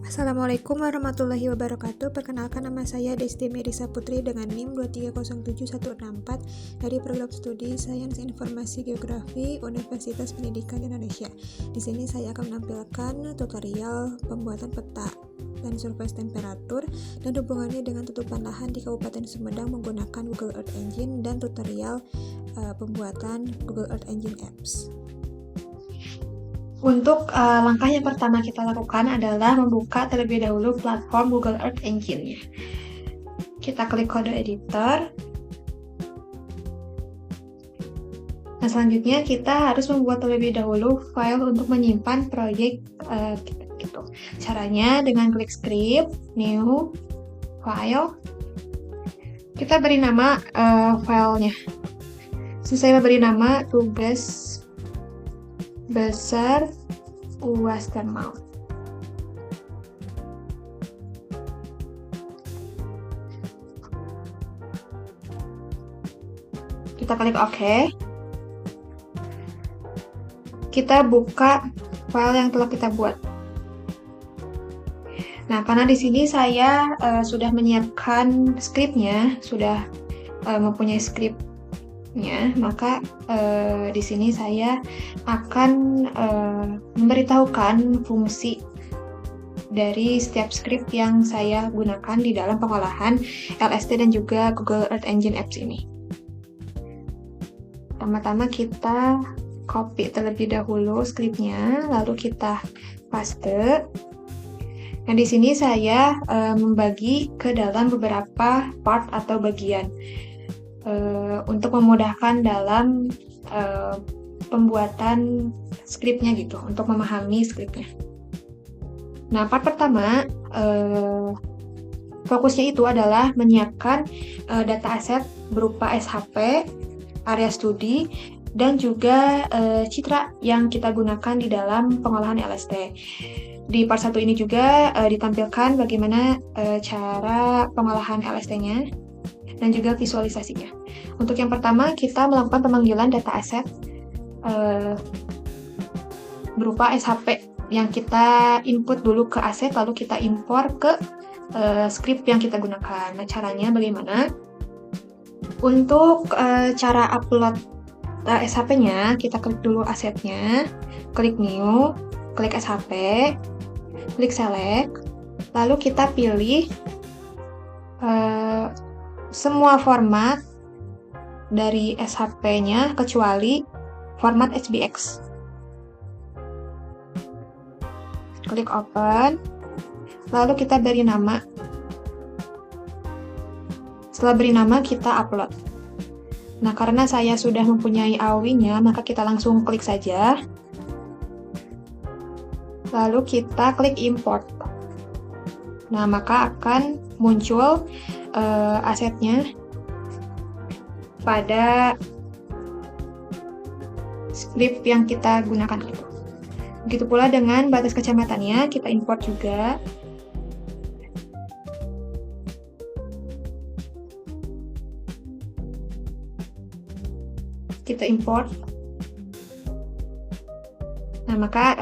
Assalamualaikum warahmatullahi wabarakatuh. Perkenalkan, nama saya Desti Merisa Putri dengan NIM 2307164 dari program studi Sains Informasi Geografi Universitas Pendidikan Indonesia. Di sini saya akan menampilkan tutorial pembuatan peta dan survei temperatur dan hubungannya dengan tutupan lahan di Kabupaten Sumedang menggunakan Google Earth Engine dan tutorial pembuatan Google Earth Engine Apps. Untuk langkah yang pertama kita lakukan adalah membuka terlebih dahulu platform Google Earth Engine-nya. Kita klik kode editor. Nah, selanjutnya kita harus membuat terlebih dahulu file untuk menyimpan proyek kita gitu. Caranya dengan klik script, new, file. Kita beri nama filenya. Saya beri nama tugas besar UAS thermal. Kita klik OK. Kita buka file yang telah kita buat. Nah, karena di sini saya sudah menyiapkan scriptnya, sudah mempunyai script, maka di sini saya akan memberitahukan fungsi dari setiap script yang saya gunakan di dalam pengolahan LST dan juga Google Earth Engine Apps ini. Pertama-tama kita copy terlebih dahulu scriptnya, lalu kita paste. Nah, di sini saya membagi ke dalam beberapa part atau bagian. Untuk memudahkan dalam pembuatan skripnya gitu, untuk memahami skripnya. Nah, part pertama fokusnya itu adalah menyiapkan data aset berupa SHP, area studi, dan juga citra yang kita gunakan di dalam pengolahan LST. Di part 1 ini juga ditampilkan bagaimana cara pengolahan LST-nya dan juga visualisasinya. Untuk yang pertama, kita melakukan pemanggilan data aset berupa SHP yang kita input dulu ke aset, lalu kita import ke script yang kita gunakan. Nah, caranya bagaimana? Untuk cara upload SHP-nya, kita klik dulu asetnya, klik new, klik SHP, klik select, lalu kita pilih semua format dari SHP-nya kecuali format HBX. Klik open, lalu kita beri nama. Setelah beri nama, kita upload. Nah, karena saya sudah mempunyai AOI-nya, maka kita langsung klik saja. Lalu kita klik import. Nah, maka akan muncul asetnya pada script yang kita gunakan itu. Begitu pula dengan batas kecamatannya, kita import juga. Kita import. Nah, maka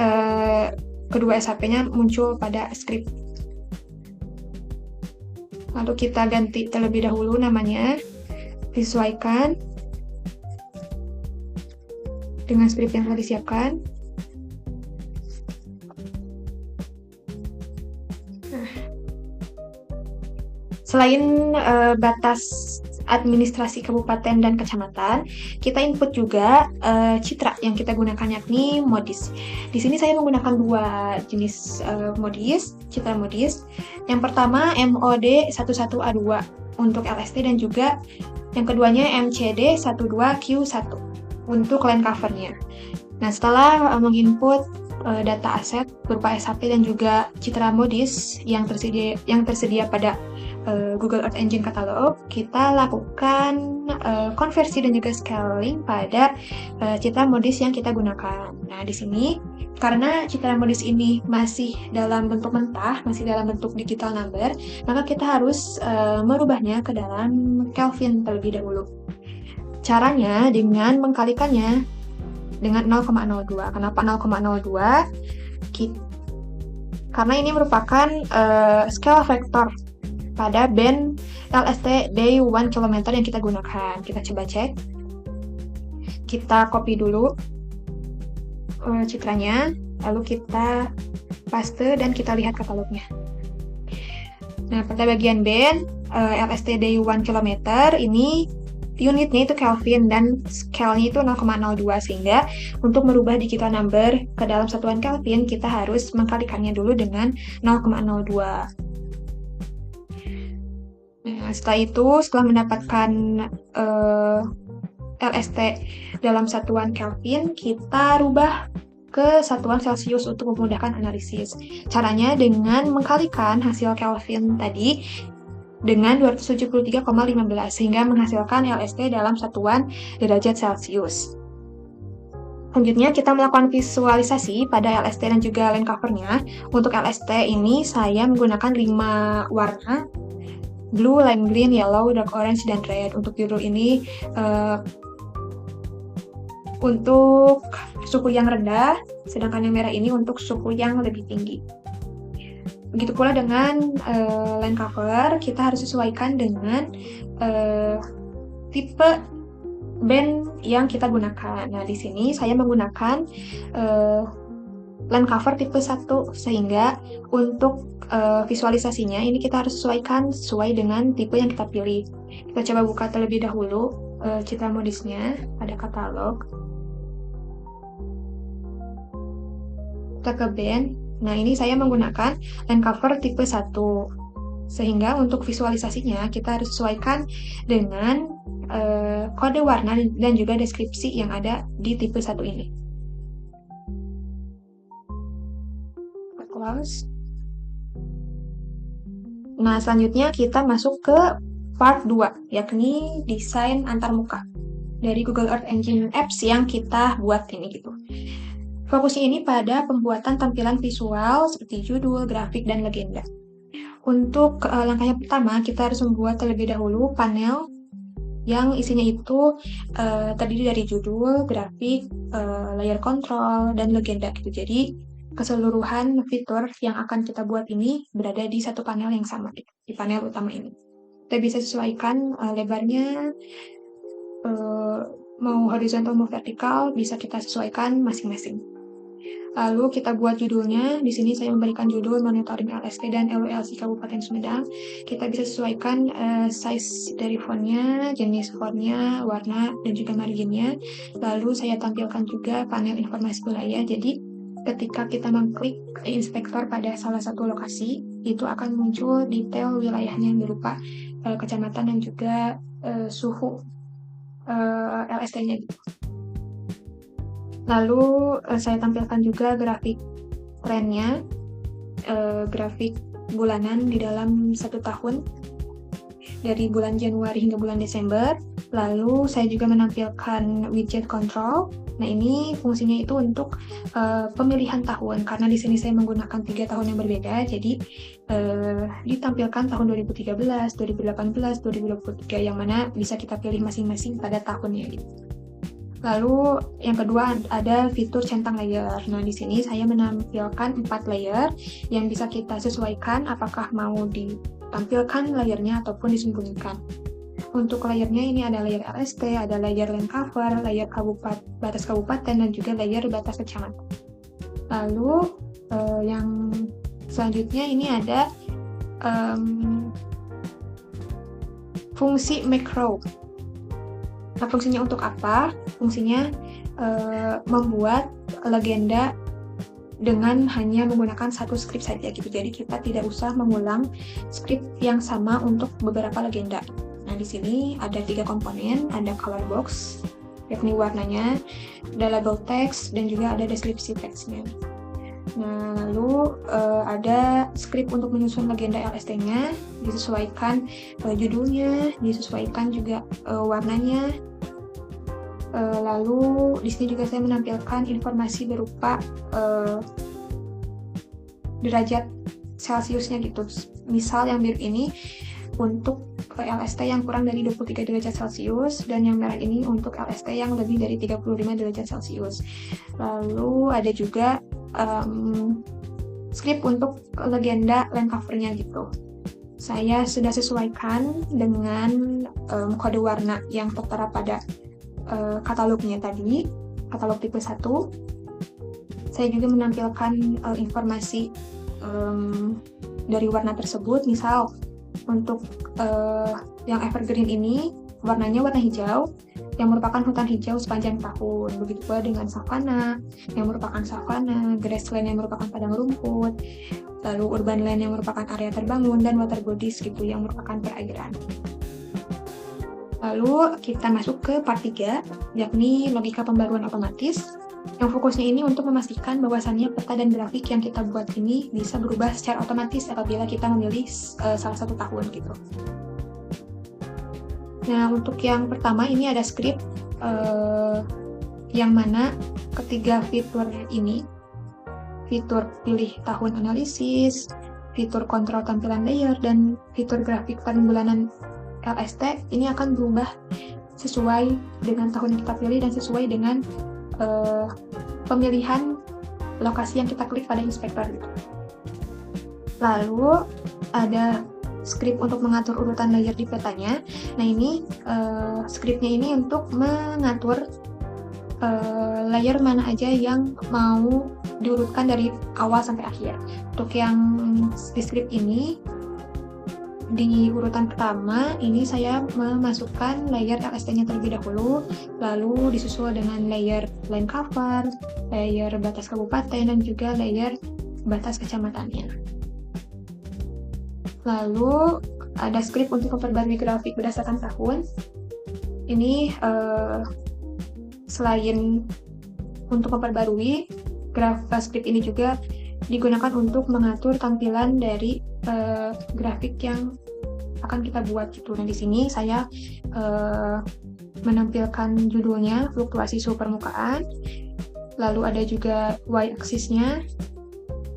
kedua SHP-nya muncul pada script. Lalu kita ganti terlebih dahulu namanya, disesuaikan dengan script yang telah disiapkan. Nah, selain batas administrasi kabupaten dan kecamatan, kita input juga citra yang kita gunakan, yakni MODIS. Di sini saya menggunakan dua jenis MODIS, citra MODIS. Yang pertama MOD11A2 untuk LST dan juga yang keduanya MCD12Q1 untuk line covernya. Nah, setelah menginput data aset berupa SHP dan juga citra MODIS yang tersedia pada Google Earth Engine Catalog, kita lakukan konversi dan juga scaling pada citra MODIS yang kita gunakan. Nah, di sini karena citra MODIS ini masih dalam bentuk mentah, masih dalam bentuk digital number, maka kita harus merubahnya ke dalam Kelvin terlebih dahulu. Caranya dengan mengkalikannya dengan 0,02. Kenapa 0,02? karena ini merupakan scale vektor pada band LST day 1 km yang kita gunakan. Kita coba cek. Kita copy dulu citranya, lalu kita paste dan kita lihat katalognya. Nah, pada bagian band LST day 1 km ini unitnya itu Kelvin dan scale-nya itu 0,02, sehingga untuk merubah digital number ke dalam satuan Kelvin kita harus mengkalikannya dulu dengan 0,02. Nah, setelah itu, setelah mendapatkan LST dalam satuan Kelvin, kita rubah ke satuan Celsius untuk memudahkan analisis. Caranya dengan mengkalikan hasil Kelvin tadi dengan 273,15 sehingga menghasilkan LST dalam satuan derajat Celcius. Selanjutnya kita melakukan visualisasi pada LST dan juga line covernya. Untuk LST ini saya menggunakan 5 warna: blue, lime green, yellow, dark orange, dan red. Untuk judul ini untuk suhu yang rendah, sedangkan yang merah ini untuk suhu yang lebih tinggi. Begitu pula dengan line cover, kita harus sesuaikan dengan tipe band yang kita gunakan. Nah, di sini saya menggunakan line cover tipe 1, sehingga untuk visualisasinya ini kita harus sesuaikan sesuai dengan tipe yang kita pilih. Kita coba buka terlebih dahulu citra modisnya pada katalog. Kita ke band. Nah, ini saya menggunakan line cover tipe 1. Sehingga untuk visualisasinya kita harus sesuaikan dengan kode warna dan juga deskripsi yang ada di tipe 1 ini. Kita close. Nah, selanjutnya kita masuk ke part 2, yakni desain antarmuka dari Google Earth Engine Apps yang kita buat ini gitu. Fokusnya ini pada pembuatan tampilan visual seperti judul, grafik, dan legenda. Untuk langkah yang pertama, kita harus membuat terlebih dahulu panel yang isinya itu terdiri dari judul, grafik, layer control, dan legenda gitu. Jadi keseluruhan fitur yang akan kita buat ini berada di satu panel yang sama gitu, di panel utama ini. Kita bisa sesuaikan lebarnya, mau horizontal mau vertikal, bisa kita sesuaikan masing-masing. Lalu kita buat judulnya. Di sini saya memberikan judul monitoring LST dan LULC Kabupaten Sumedang. Kita bisa sesuaikan size dari fontnya, jenis fontnya, warna, dan juga marginnya. Lalu saya tampilkan juga panel informasi wilayah. Jadi ketika kita mengklik inspektor pada salah satu lokasi, itu akan muncul detail wilayahnya berupa kecamatan dan juga suhu LST-nya gitu. Lalu saya tampilkan juga grafik trennya, grafik bulanan di dalam 1 tahun dari bulan Januari hingga bulan Desember. Lalu saya juga menampilkan widget control. Nah, ini fungsinya itu untuk pemilihan tahun, karena di sini saya menggunakan 3 tahun yang berbeda. Jadi ditampilkan tahun 2013, 2018, 2023 yang mana bisa kita pilih masing-masing pada tahunnya gitu. Lalu yang kedua ada fitur centang layer. Nah, di sini saya menampilkan 4 layer yang bisa kita sesuaikan apakah mau ditampilkan layernya ataupun disembunyikan. Untuk layernya ini ada layer LST, ada layer line cover, layer batas kabupaten, dan juga layer batas kecamatan. Lalu yang selanjutnya ini ada fungsi macro. Nah, fungsinya untuk apa? Fungsinya membuat legenda dengan hanya menggunakan satu script saja gitu. Jadi kita tidak usah mengulang script yang sama untuk beberapa legenda. Nah, di sini ada 3 komponen, ada color box, yakni warnanya, ada label text, dan juga ada deskripsi teksnya. Nah, lalu ada script untuk menyusun legenda LST-nya, disesuaikan judulnya, disesuaikan juga warnanya. Lalu di sini juga saya menampilkan informasi berupa derajat Celciusnya gitu. Misal yang biru ini untuk LST yang kurang dari 23 derajat Celcius, dan yang merah ini untuk LST yang lebih dari 35 derajat Celcius. Lalu ada juga script untuk legenda land covernya gitu. Saya sudah sesuaikan dengan kode warna yang tertera pada katalognya tadi, katalog tipe 1. Saya juga menampilkan informasi dari warna tersebut. Misal untuk yang evergreen ini warnanya warna hijau yang merupakan hutan hijau sepanjang tahun. Begitu pula dengan savana yang merupakan savana, grassland yang merupakan padang rumput, lalu urban land yang merupakan area terbangun, dan water bodies gitu yang merupakan perairan. Lalu kita masuk ke part 3, yakni logika pembaruan otomatis, yang fokusnya ini untuk memastikan bahwasannya peta dan grafik yang kita buat ini bisa berubah secara otomatis apabila kita memilih salah satu tahun gitu. Nah, untuk yang pertama ini ada script yang mana ketiga fitur ini, fitur pilih tahun analisis, fitur kontrol tampilan layer, dan fitur grafik tahun bulanan LST ini akan berubah sesuai dengan tahun yang kita pilih dan sesuai dengan pemilihan lokasi yang kita klik pada inspektor. Lalu ada script untuk mengatur urutan layer di petanya. Nah ini scriptnya ini untuk mengatur layer mana aja yang mau diurutkan dari awal sampai akhir. Untuk yang di script ini, di urutan pertama ini saya memasukkan layer LST-nya terlebih dahulu, lalu disusul dengan layer land cover, layer batas kabupaten, dan juga layer batas kecamatannya. Lalu ada script untuk memperbarui grafik berdasarkan tahun. Ini selain untuk memperbarui, script ini juga digunakan untuk mengatur tampilan dari grafik yang akan kita buat gitu. Nah di sini saya menampilkan judulnya fluktuasi suhu permukaan, lalu ada juga y-axisnya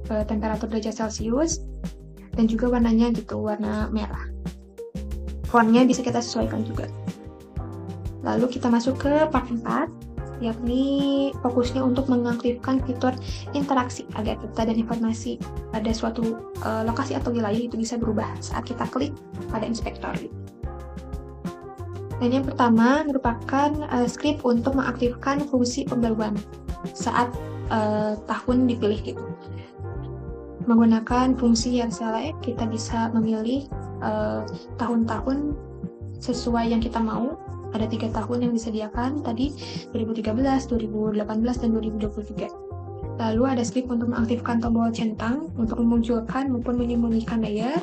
temperatur derajat Celcius, dan juga warnanya gitu, warna merah. Fontnya bisa kita sesuaikan juga. Lalu kita masuk ke part 4, yakni fokusnya untuk mengaktifkan fitur interaksi agar peta dan informasi pada suatu lokasi atau wilayah itu bisa berubah saat kita klik pada inspektor. Dan yang pertama merupakan script untuk mengaktifkan fungsi pembaruan saat tahun dipilih gitu. Menggunakan fungsi yang select, kita bisa memilih tahun-tahun sesuai yang kita mau. Ada 3 tahun yang disediakan tadi, 2013, 2018, dan 2023. Lalu ada script untuk mengaktifkan tombol centang untuk memunculkan maupun menyembunyikan layer.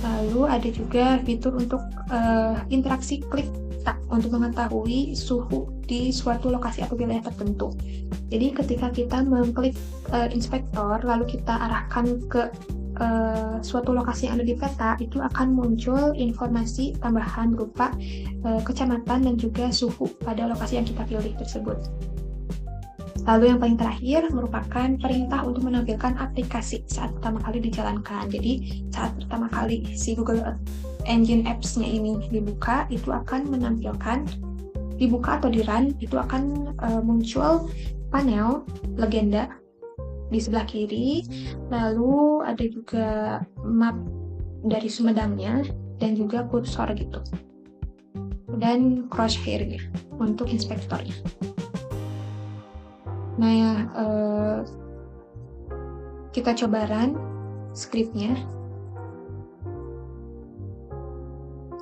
Lalu ada juga fitur untuk interaksi klik tak untuk mengetahui suhu di suatu lokasi atau wilayah tertentu. Jadi ketika kita mengklik inspektor lalu kita arahkan ke suatu lokasi yang ada di peta, itu akan muncul informasi tambahan berupa kecamatan dan juga suhu pada lokasi yang kita pilih tersebut. Lalu yang paling terakhir merupakan perintah untuk menampilkan aplikasi saat pertama kali dijalankan. Jadi saat pertama kali si Google Engine Apps-nya ini dibuka, itu akan menampilkan, dibuka atau di-run, itu akan muncul panel legenda di sebelah kiri, lalu ada juga map dari Sumedangnya, dan juga kursor gitu, dan crosshair untuk inspektornya. Nah ya, kita coba run scriptnya.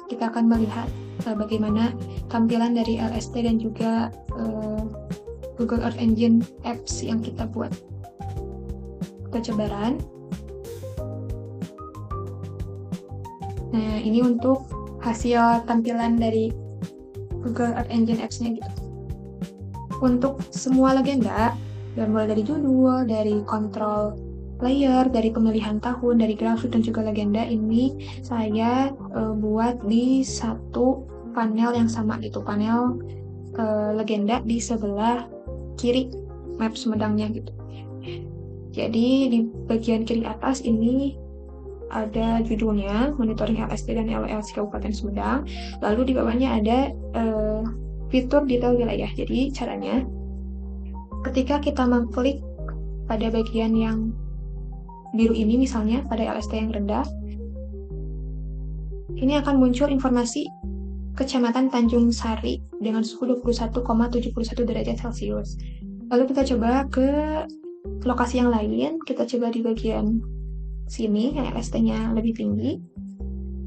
Kita akan melihat bagaimana tampilan dari LST dan juga Google Earth Engine Apps yang kita buat. Kita coba run. Nah, ini untuk hasil tampilan dari Google Earth Engine Apps-nya gitu. Untuk semua legenda, mulai dari judul, dari kontrol layer, dari pemilihan tahun, dari grafik, dan juga legenda, ini saya buat di satu panel yang sama gitu, panel legenda di sebelah kiri map Sumedangnya gitu. Jadi di bagian kiri atas ini ada judulnya, monitoring LST dan LLC Kabupaten Sumedang. Lalu di bawahnya ada fitur detail wilayah. Jadi caranya, ketika kita mengklik pada bagian yang biru ini misalnya pada LST yang rendah, ini akan muncul informasi Kecamatan Tanjung Sari dengan suhu 21,71 derajat Celcius. Lalu kita coba ke lokasi yang lain, kita coba di bagian sini yang LST-nya lebih tinggi.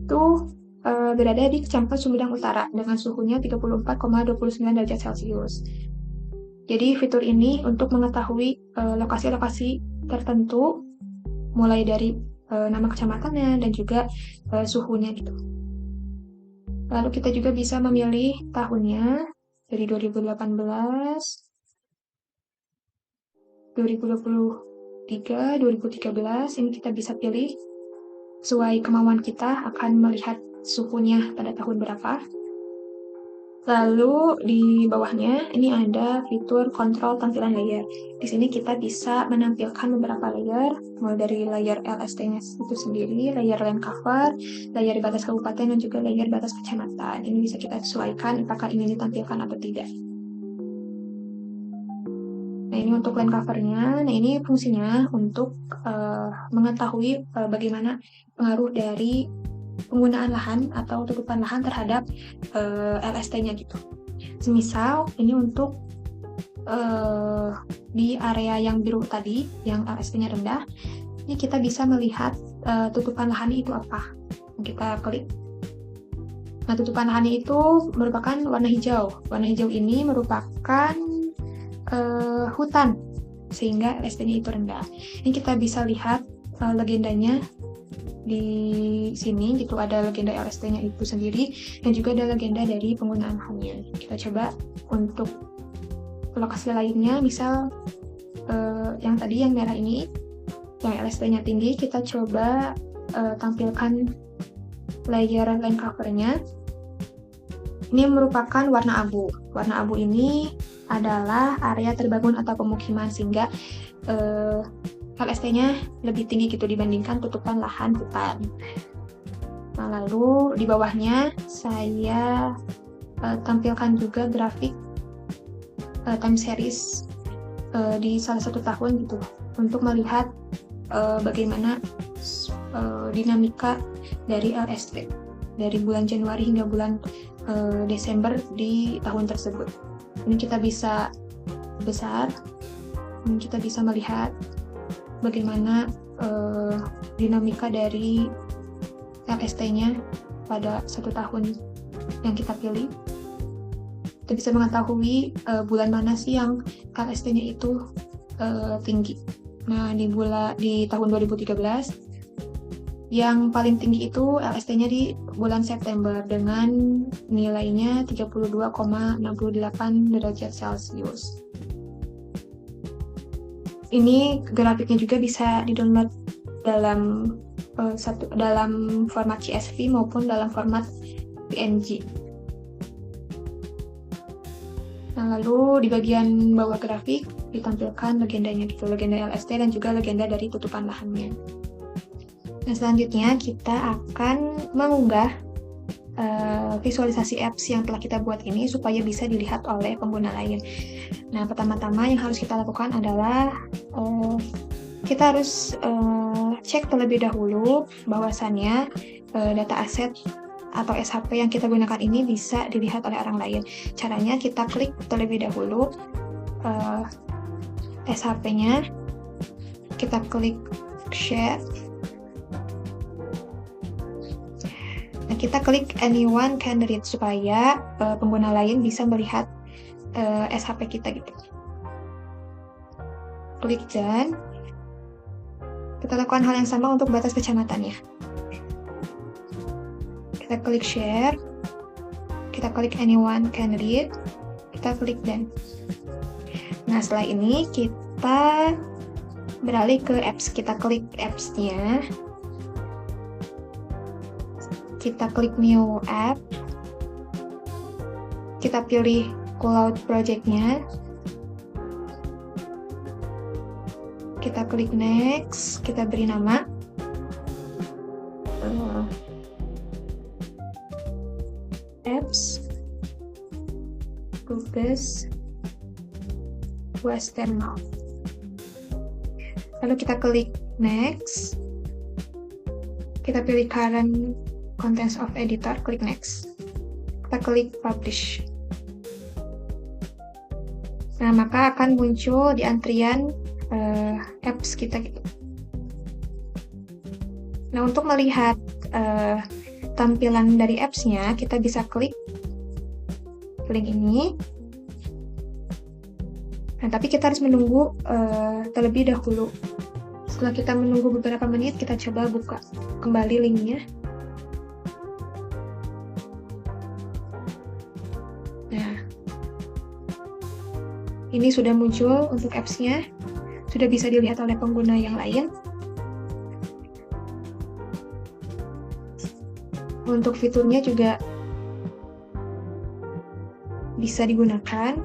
Itu berada di Kecamatan Sumedang Utara dengan suhunya 34,29 derajat Celcius. Jadi fitur ini untuk mengetahui lokasi-lokasi tertentu, mulai dari nama kecamatannya dan juga suhunya gitu. Lalu kita juga bisa memilih tahunnya dari 2018, 2023, 2013. Ini kita bisa pilih sesuai kemauan kita akan melihat suhunya pada tahun berapa. Lalu di bawahnya ini ada fitur kontrol tampilan layer. Di sini kita bisa menampilkan beberapa layer, mulai dari layer LST-nya itu sendiri, layer land cover, layer batas kabupaten, dan juga layer batas kecamatan. Ini bisa kita sesuaikan apakah ingin ditampilkan atau tidak. Nah, ini untuk land cover-nya. Nah, ini fungsinya untuk mengetahui bagaimana pengaruh dari penggunaan lahan atau tutupan lahan terhadap LST-nya gitu. Semisal ini untuk di area yang biru tadi, yang LST-nya rendah, ini kita bisa melihat tutupan lahannya itu apa. Kita klik. Nah, tutupan lahannya itu merupakan warna hijau. Warna hijau ini merupakan hutan, sehingga LST-nya itu rendah. Ini kita bisa lihat legendanya di sini gitu, ada legenda LST-nya itu sendiri dan juga ada legenda dari penggunaan lahannya. Kita coba untuk lokasi lainnya, misal yang tadi yang merah ini yang LST-nya tinggi, kita coba tampilkan layer land cover-nya. Ini merupakan warna abu. Warna abu ini adalah area terbangun atau pemukiman, sehingga LST-nya lebih tinggi gitu dibandingkan tutupan lahan hutan. Nah, lalu di bawahnya saya tampilkan juga grafik time series di salah satu tahun gitu, untuk melihat bagaimana dinamika dari LST dari bulan Januari hingga bulan Desember di tahun tersebut. Ini kita bisa besar, ini kita bisa melihat bagaimana dinamika dari LST-nya pada satu tahun yang kita pilih. Kita bisa mengetahui bulan mana sih yang LST-nya itu tinggi. Nah, di tahun 2013 yang paling tinggi itu LST-nya di bulan September dengan nilainya 32,68 derajat Celcius. Ini grafiknya juga bisa di-download dalam format CSV maupun dalam format PNG. Nah, lalu di bagian bawah grafik ditampilkan legendanya gitu, legenda LST dan juga legenda dari tutupan lahannya. Nah, selanjutnya kita akan mengunggah visualisasi apps yang telah kita buat ini supaya bisa dilihat oleh pengguna lain. Nah, pertama-tama yang harus kita lakukan adalah kita harus cek terlebih dahulu bahwasannya data aset atau SHP yang kita gunakan ini bisa dilihat oleh orang lain. Caranya kita klik terlebih dahulu SHP-nya, kita klik share. Nah, kita klik anyone can read supaya pengguna lain bisa melihat SHP kita gitu. Klik done. Kita lakukan hal yang sama untuk batas kecamatannya. Kita klik share. Kita klik anyone can read. Kita klik done. Nah, setelah ini kita beralih ke apps. Kita klik apps-nya. Kita klik new app, kita pilih Cloud Project-nya, kita klik next, kita beri nama, apps, tugas, Western Law. Lalu kita klik next. Kita pilih current contents of editor, klik next. Kita klik publish. Nah, maka akan muncul di antrian apps kita gitu. Nah, untuk melihat tampilan dari apps-nya, kita bisa klik link ini. Nah, tapi kita harus menunggu terlebih dahulu. Setelah kita menunggu beberapa menit, kita coba buka kembali linknya. Nah, ini sudah muncul untuk apps-nya, sudah bisa dilihat oleh pengguna yang lain. Untuk fiturnya juga bisa digunakan.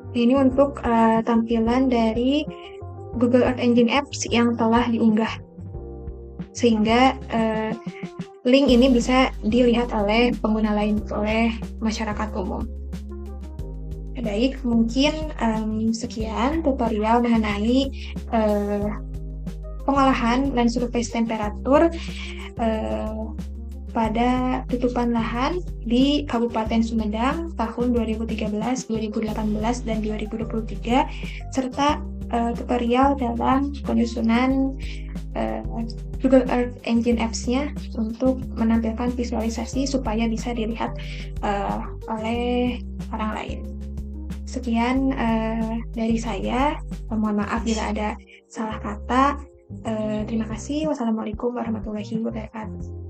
Ini untuk tampilan dari Google Earth Engine Apps yang telah diunggah, sehingga link ini bisa dilihat oleh pengguna lain, oleh masyarakat umum. Baik, mungkin sekian tutorial mengenai pengolahan dan survei temperatur pada tutupan lahan di Kabupaten Sumedang tahun 2013, 2018, dan 2023, serta tutorial dalam penyusunan Google Earth Engine Apps-nya untuk menampilkan visualisasi supaya bisa dilihat oleh orang lain. Sekian dari saya, mohon maaf bila ada salah kata. Terima kasih. Wassalamualaikum warahmatullahi wabarakatuh.